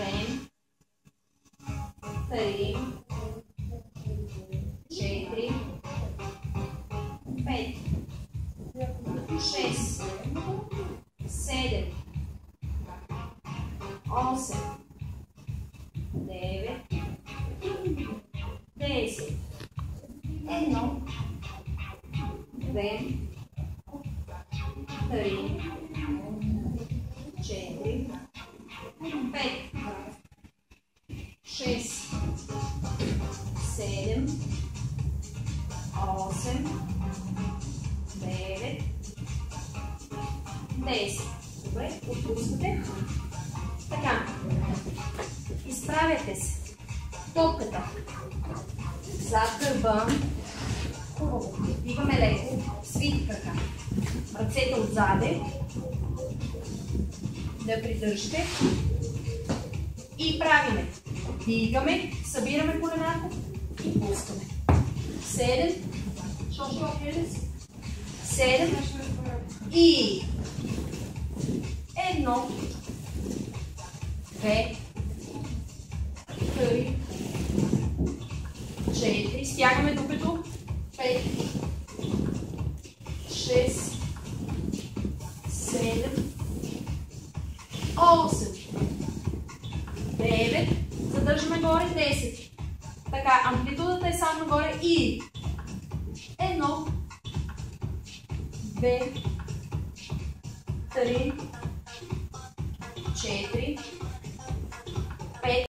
3, 4, 5, 6, 7, 8, 9, 10. 1, 2, 3, 4, 5, 6, 7, 8, 9, 10. Добре, отпускате. Така. Изправяте се. Топката зад гърба. Хубаво. Дигаме леко. Свити крака. Ръцете отзаде. Да придържите. И правиме. Дигаме, събираме колената и пускаме. 7. 7. И 1, 2, 3, 4. Стягаме докато 5, 6, 7, 8, 9. Задържаме горе 10. Така, амплитудата е само нагоре и 1, 2, 3, 4,